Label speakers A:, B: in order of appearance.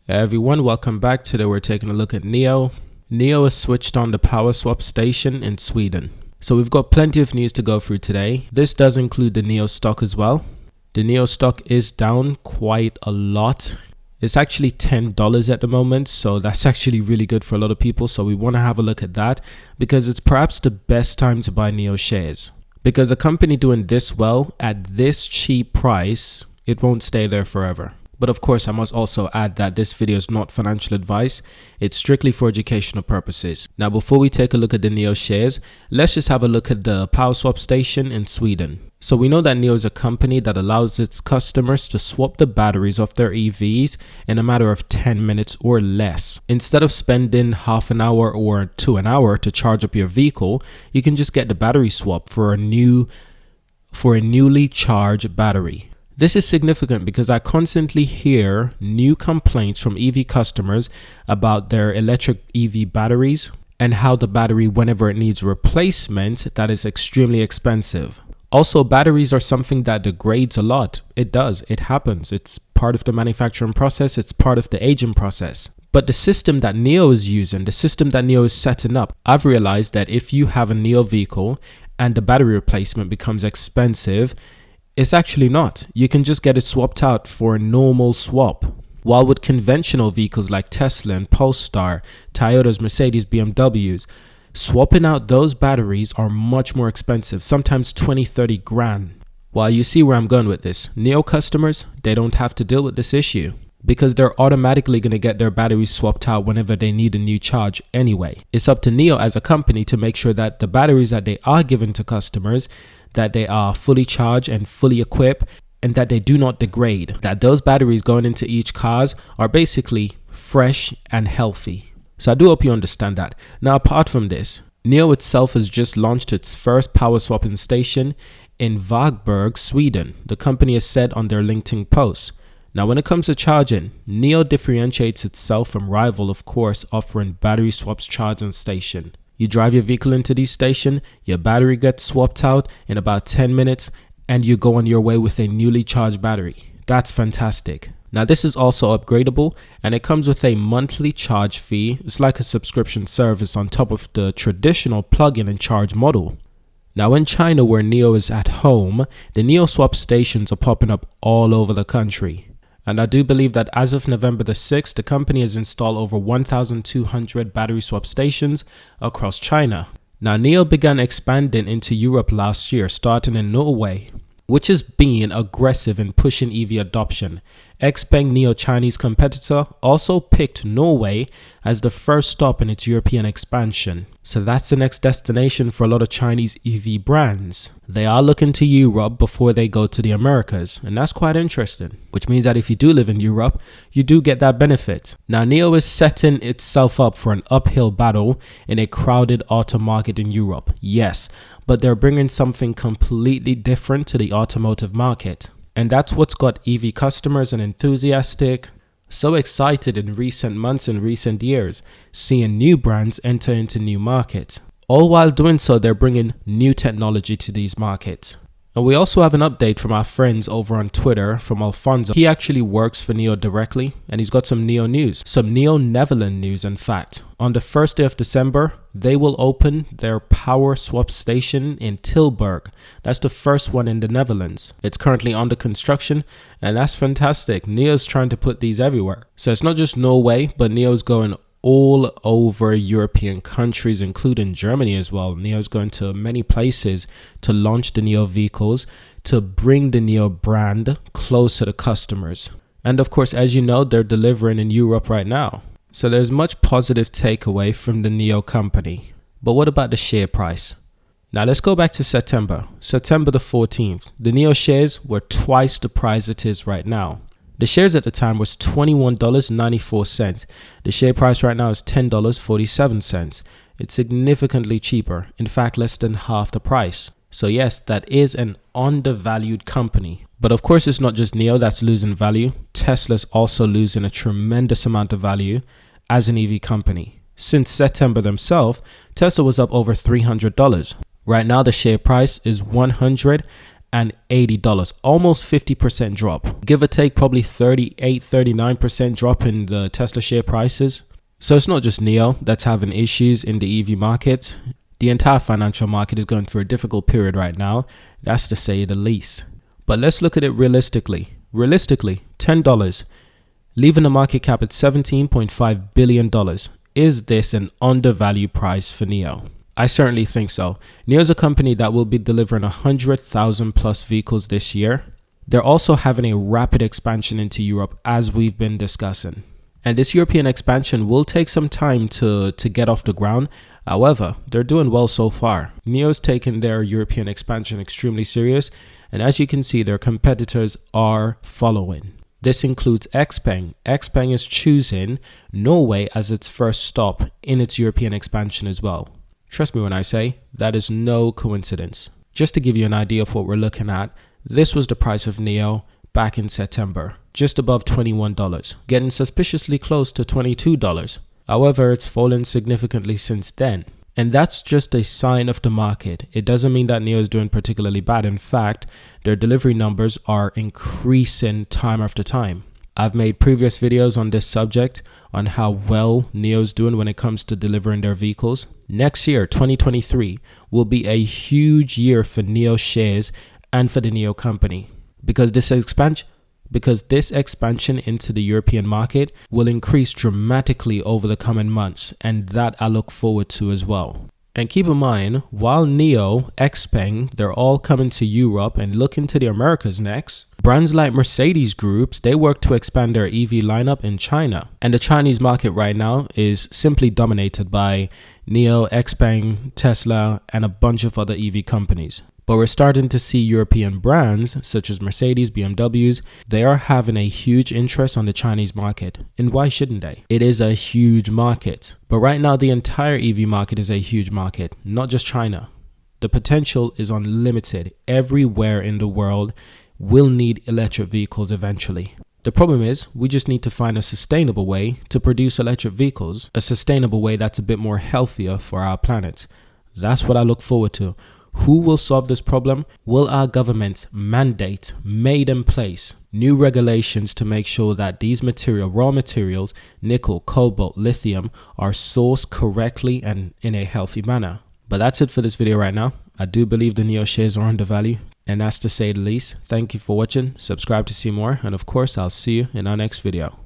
A: Hey everyone, welcome back. Today we're taking a look at NIO. NIO has switched on the power swap station in Sweden. So we've got plenty of news to go through today. This does include the NIO stock as well. The NIO stock is down quite a lot. It's actually $10 at the moment, so that's actually really good for a lot of people. So we want to have a look at that because it's perhaps the best time to buy NIO shares. Because a company doing this well at this cheap price, it won't stay there forever. But of course, I must also add that this video is not financial advice. It's strictly for educational purposes. Now, before we take a look at the NIO shares, let's just have a look at the power swap station in Sweden. So we know that NIO is a company that allows its customers to swap the batteries of their EVs in a matter of 10 minutes or less. Instead of spending half an hour or to an hour to charge up your vehicle, you can just get the battery swap for a newly charged battery. This is significant because I constantly hear new complaints from EV customers about their electric EV batteries and how the battery, whenever it needs replacement, that is extremely expensive. Also, batteries are something that degrades a lot. It does. It happens. It's part of the manufacturing process. It's part of the aging process. But the system that NIO is using, the system that NIO is setting up, I've realized that if you have a NIO vehicle and the battery replacement becomes expensive, it's actually not. You can just get it swapped out for a normal swap. While with conventional vehicles like Tesla and Polestar, Toyotas, Mercedes, BMWs, swapping out those batteries are much more expensive, sometimes 20-30 grand. While you see where I'm going with this, NIO customers, they don't have to deal with this issue because they're automatically going to get their batteries swapped out whenever they need a new charge anyway. It's up to NIO as a company to make sure that the batteries that they are giving to customers, that they are fully charged and fully equipped and that they do not degrade, that those batteries going into each cars are basically fresh and healthy. So I do hope you understand that. Now, apart from this, NIO itself has just launched its first power swapping station in Vagberg, Sweden, the company has said on their LinkedIn post. Now, when it comes to charging, NIO differentiates itself from rival, of course, offering battery swaps charging station. You drive your vehicle into this station, your battery gets swapped out in about 10 minutes, and you go on your way with a newly charged battery. That's fantastic. Now, this is also upgradable, and it comes with a monthly charge fee. It's like a subscription service on top of the traditional plug-in and charge model. Now, in China, where NIO is at home, the NIO swap stations are popping up all over the country. And I do believe that as of November the 6th, the company has installed over 1,200 battery swap stations across China. Now, NIO began expanding into Europe last year, starting in Norway, which is being aggressive in pushing EV adoption. XPeng, NIO Chinese competitor, also picked Norway as the first stop in its European expansion. So that's the next destination for a lot of Chinese EV brands. They are looking to Europe before they go to the Americas, and that's quite interesting, which means that if you do live in Europe, you do get that benefit. Now, NIO is setting itself up for an uphill battle in a crowded auto market in Europe, yes, but they're bringing something completely different to the automotive market. And that's what's got EV customers and enthusiastic so excited in recent months and recent years, seeing new brands enter into new markets. All while doing so, they're bringing new technology to these markets. And we also have an update from our friends over on Twitter from Alfonso. He actually works for NIO directly, and he's got some NIO news, some NIO Netherlands news in fact. On the 1st day of December, they will open their power swap station in Tilburg. That's the first one in the Netherlands. It's currently under construction, and that's fantastic. NIO's trying to put these everywhere. So it's not just Norway, but NIO's going all over European countries, including Germany as well. NIO's going to many places to launch the NIO vehicles, to bring the NIO brand close to the customers. And of course, as you know, they're delivering in Europe right now. So there's much positive takeaway from the NIO company. But what about the share price? Now let's go back to September the 14th. The NIO shares were twice the price it is right now. The shares at the time was $21.94. The share price right now is $10.47. It's significantly cheaper, in fact less than half the price. So yes, that is an undervalued company. But of course, it's not just NIO that's losing value. Tesla's also losing a tremendous amount of value as an EV company. Since September themselves, Tesla was up over $300. Right now, the share price is $100. $180, almost 50% drop. Give or take probably 38, 39% drop in the Tesla share prices. So it's not just NIO that's having issues in the EV market. The entire financial market is going through a difficult period right now. That's to say the least. But let's look at it realistically. Realistically, $10, leaving the market cap at $17.5 billion. Is this an undervalued price for NIO? I certainly think so. NIO is a company that will be delivering 100,000 plus vehicles this year. They're also having a rapid expansion into Europe, as we've been discussing. And this European expansion will take some time to get off the ground. However, they're doing well so far. NIO's taken their European expansion extremely serious, and as you can see, their competitors are following. This includes XPeng. XPeng is choosing Norway as its first stop in its European expansion as well. Trust me when I say that is no coincidence. Just to give you an idea of what we're looking at, this was the price of NIO back in September, just above $21, getting suspiciously close to $22. However, it's fallen significantly since then. And that's just a sign of the market. It doesn't mean that NIO is doing particularly bad. In fact, their delivery numbers are increasing time after time. I've made previous videos on this subject on how well NIO is doing when it comes to delivering their vehicles. Next year, 2023, will be a huge year for NIO shares and for the NIO company because this expansion into the European market will increase dramatically over the coming months, and that I look forward to as well. And keep in mind, while NIO, XPeng, they're all coming to Europe and looking to the Americas next, brands like Mercedes groups, they work to expand their EV lineup in China. And the Chinese market right now is simply dominated by NIO, XPeng, Tesla, and a bunch of other EV companies. But we're starting to see European brands such as Mercedes, BMWs, they are having a huge interest on the Chinese market. And why shouldn't they? It is a huge market. But right now, the entire EV market is a huge market, not just China. The potential is unlimited. Everywhere in the world will need electric vehicles eventually. The problem is we just need to find a sustainable way to produce electric vehicles, a sustainable way that's a bit more healthier for our planet. That's what I look forward to. Who will solve this problem? Will our governments mandate, made in place, new regulations to make sure that these raw materials, nickel, cobalt, lithium, are sourced correctly and in a healthy manner? But that's it for this video right now. I do believe the NIO shares are undervalued, and that's to say the least. Thank you for watching. Subscribe to see more, and of course, I'll see you in our next video.